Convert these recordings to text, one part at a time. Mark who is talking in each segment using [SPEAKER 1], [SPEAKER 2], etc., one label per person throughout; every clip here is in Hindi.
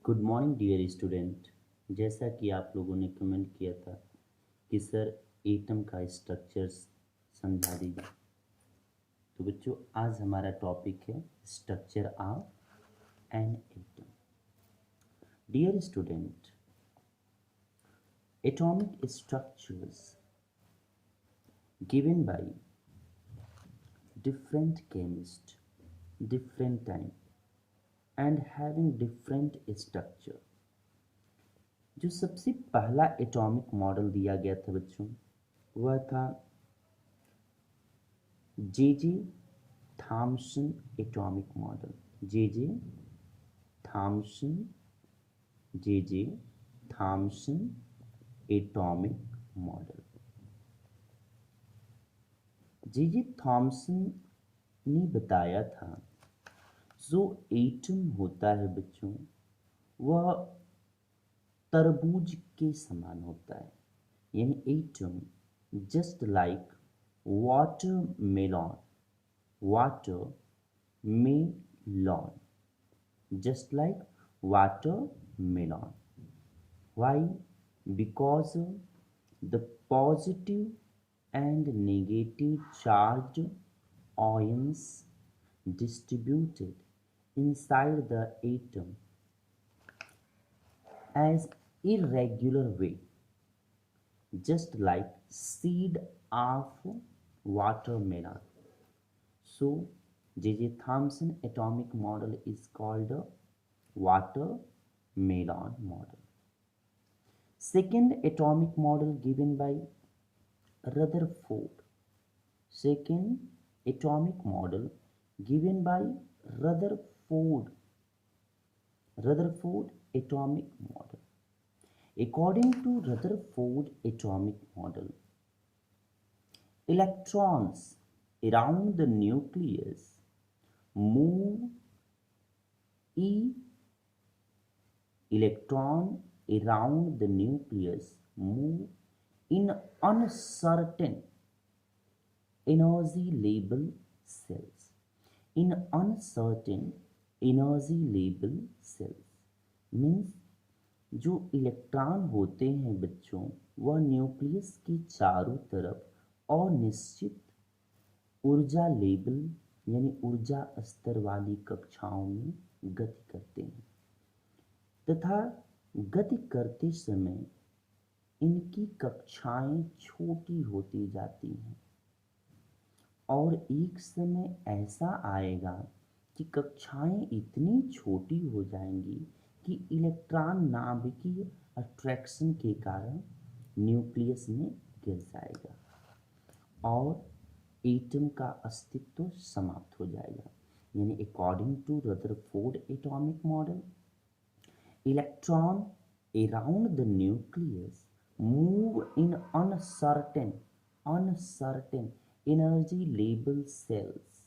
[SPEAKER 1] Good morning dear student. जैसा कि आप लोगों ने कमेंट किया था कि सर एटम का स्ट्रक्चर समझा दीजिए, तो बच्चों आज हमारा टॉपिक है structure of an atom. Dear student, atomic structures given by different chemist different time and having different structure. जो सबसे पहला एटॉमिक मॉडल दिया गया था बच्चों, वह था J Thomson atomic model. J Thomson J Thomson atomic model. J Thomson ने बताया था जो एटम होता है बच्चों, वह तरबूज के समान होता है। यानी atom just like watermelon, watermelon, just like watermelon. Why? Because the positive and negative charged ions distributed inside the atom as irregular way, just like seed of watermelon. So, J.J. Thomson atomic model is called a watermelon model. Second atomic model given by Rutherford. Second atomic model given by Rutherford. Rutherford atomic model. According to Rutherford atomic model, electrons around the nucleus move e electron around the nucleus move in uncertain energy level cells. In uncertain energy level cells means जो इलेक्ट्रॉन होते हैं बच्चों, वह न्यूक्लियस के चारों तरफ अनिश्चित ऊर्जा लेवल यानी ऊर्जा स्तर वाली कक्षाओं में गति करते हैं तथा गति करते समय इनकी कक्षाएं छोटी होती जाती हैं और एक समय ऐसा आएगा कि कक्षाएं इतनी छोटी हो जाएंगी कि इलेक्ट्रॉन नाभिकीय अट्रैक्शन के कारण न्यूक्लियस में गिर जाएगा और एटम का अस्तित्व समाप्त हो जाएगा। यानी according to Rutherford atomic model, electron around the nucleus move in uncertain energy level cells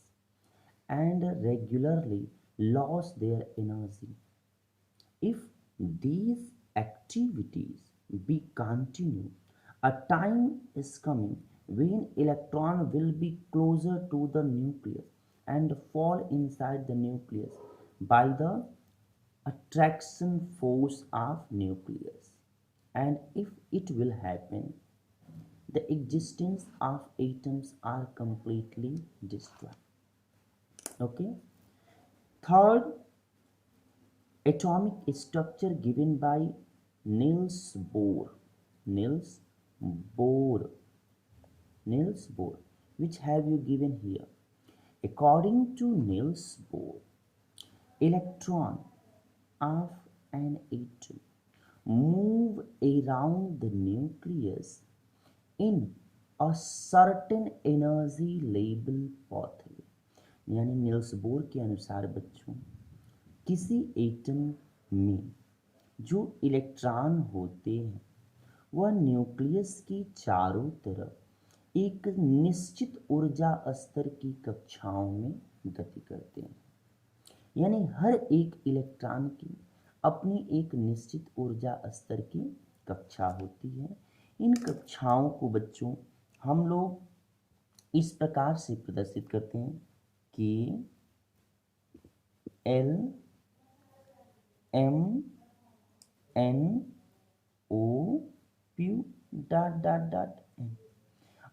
[SPEAKER 1] and regularly lose their energy. If these activities be continued, a time is coming when electron will be closer to the nucleus and fall inside the nucleus by the attraction force of nucleus, and if it will happen, the existence of atoms are completely destroyed. Okay. Third atomic structure given by Niels Bohr. Niels Bohr. Niels Bohr. Which have you given here? According to Niels Bohr, electron of an atom move around the nucleus in a certain energy level pathway. यानी नील्स बोर के अनुसार बच्चों, किसी एटम में जो इलेक्ट्रॉन होते हैं वह न्यूक्लियस की चारों तरफ एक निश्चित ऊर्जा स्तर की कक्षाओं में गति करते हैं। यानी हर एक इलेक्ट्रॉन की अपनी एक निश्चित ऊर्जा स्तर की कक्षा होती है। इन कक्षाओं को बच्चों हम लोग इस प्रकार से प्रदर्शित करते हैं कि L M N O P dot dot dot N.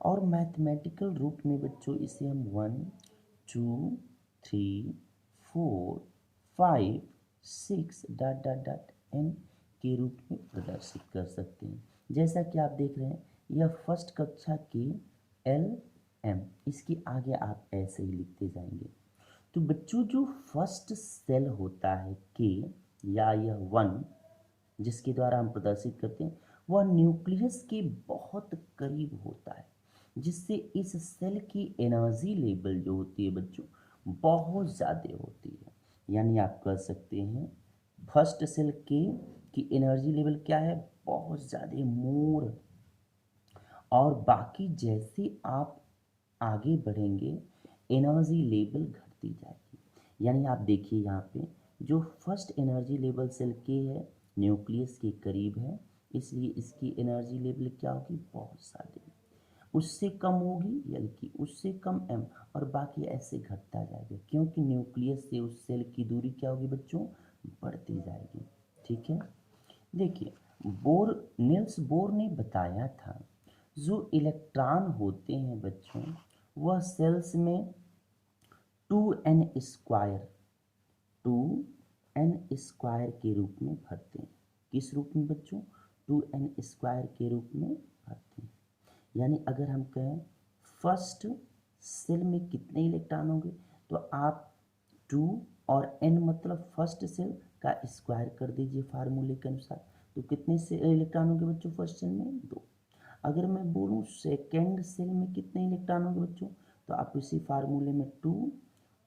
[SPEAKER 1] और मैथमेटिकल रूप में बच्चों इसे हम 1 2 3 4 5 6 डॉट डॉट डॉट एन के रूप में प्रदर्शित कर सकते हैं। जैसा कि आप देख रहे हैं यह फर्स्ट कक्षा की एल एम, इसके आगे आप ऐसे ही लिखते जाएंगे। तो बच्चों जो फर्स्ट सेल होता है के या यह 1 जिसके द्वारा हम प्रदर्शित करते हैं वह न्यूक्लियस के बहुत करीब होता है, जिससे इस सेल की एनर्जी लेवल जो होती है बच्चों बहुत ज़्यादा होती है। यानी आप कह सकते हैं फर्स्ट सेल के की एनर्जी लेवल क्या है, बहुत ज़्यादा मोर। और बाकी जैसे आप आगे बढ़ेंगे एनर्जी लेवल घटती जाएगी। यानी आप देखिए यहाँ पे जो फर्स्ट एनर्जी लेवल सेल के है न्यूक्लियस के करीब है, इसलिए इसकी एनर्जी लेवल क्या होगी, बहुत ज़्यादा। उससे कम होगी यानी कि उससे कम एम, और बाकी ऐसे घटता जाएगा क्योंकि न्यूक्लियस से उस सेल की दूरी क्या होगी बच्चों, बढ़ती जाएगी। ठीक है, देखिए नील्स बोर ने बताया था जो इलेक्ट्रॉन होते हैं बच्चों वह सेल्स में 2n² 2n² के रूप में भरते हैं। किस रूप में बच्चों, 2n² के रूप में भरते हैं। यानी अगर हम कहें फर्स्ट सेल में कितने इलेक्ट्रॉन होंगे तो आप 2 और n मतलब फर्स्ट सेल का स्क्वायर कर दीजिए फार्मूले के अनुसार। तो कितने से इलेक्ट्रॉन होंगे बच्चों फर्स्ट सेल में, 2। अगर मैं बोलूँ सेकेंड सेल में कितने इलेक्ट्रॉन होंगे बच्चों, तो आप इसी फार्मूले में 2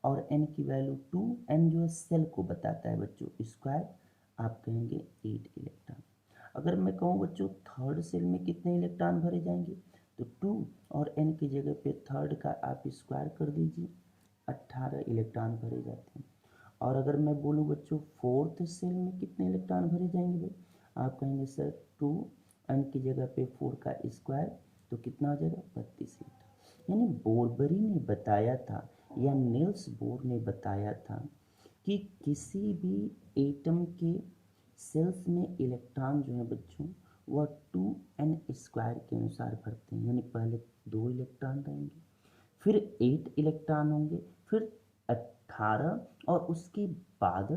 [SPEAKER 1] और n की वैल्यू 2, n जो है सेल को बताता है बच्चों, स्क्वायर आप कहेंगे 8 इलेक्ट्रॉन। अगर मैं कहूँ बच्चों थर्ड सेल में कितने इलेक्ट्रॉन भरे जाएंगे, तो 2 और n की जगह पे थर्ड का आप स्क्वायर कर दीजिए, 18 इलेक्ट्रॉन भरे जाते हैं। और अगर मैं बोलूँ बच्चों फोर्थ सेल में कितने इलेक्ट्रॉन भरे जाएंगे भाई, आप कहेंगे सर 2 n की जगह पे 4 का स्क्वायर, तो कितना हो जाएगा, 32 इलेक्ट्रॉन। यानी बोरबरी ने बताया था या नील्स बोर ने बताया था कि किसी भी एटम के सेल्स में इलेक्ट्रॉन जो है बच्चों वह 2n² के अनुसार भरते हैं। यानी पहले 2 इलेक्ट्रॉन रहेंगे, फिर 8 इलेक्ट्रॉन होंगे, फिर 18 और उसके बाद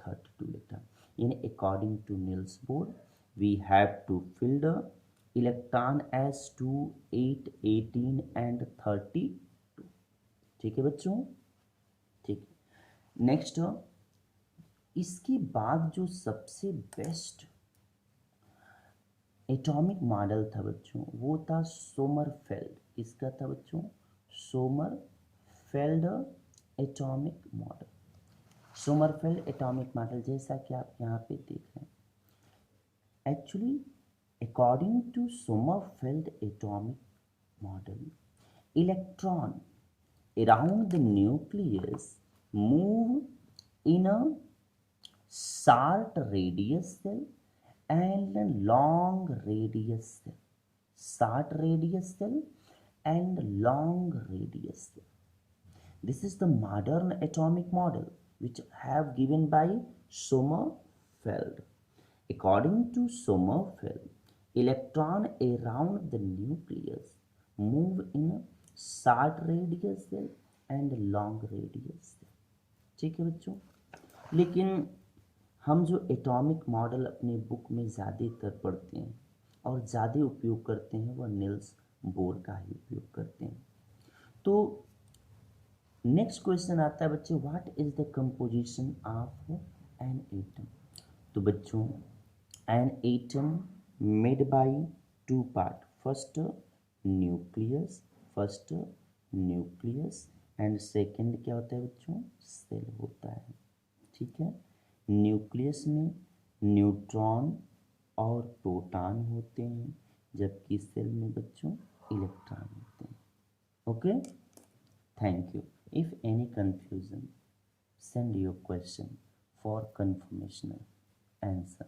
[SPEAKER 1] 32 इलेक्ट्रॉन। यानी according to Niels Bohr we have to fill the electron as 2 8 18 and 32। ठीक है बच्चों, ठीक। नेक्स्ट इसके बाद जो सबसे बेस्ट एटॉमिक मॉडल था बच्चों वो था सोमरफेल्ड। किसका था बच्चों, Sommerfeld atomic model. Sommerfeld atomic model जैसा कि आप यहाँ पे देख रहे हैं। Actually according to Sommerfeld atomic model electron around the nucleus move in a short radius cell and a long radius cell, short radius cell and long radius cell. This is the modern atomic model which have given by Sommerfeld. According to Sommerfeld, electron around the nucleus move in a short radius cell and long radius cell. ठीक है बच्चों, लेकिन हम जो एटॉमिक मॉडल अपने बुक में ज़्यादातर पढ़ते हैं और ज़्यादा उपयोग करते हैं वह नील्स बोर का ही उपयोग करते हैं। तो नेक्स्ट क्वेश्चन आता है बच्चे, what is the composition of an atom. तो बच्चों an atom made by 2 part, first nucleus and second क्या होता है बच्चों, सेल होता है। ठीक है, न्यूक्लियस में न्यूट्रॉन और प्रोटॉन होते हैं जबकि सेल में बच्चों इलेक्ट्रॉन होते हैं। Okay, thank you. If any confusion send your question for confirmational answer.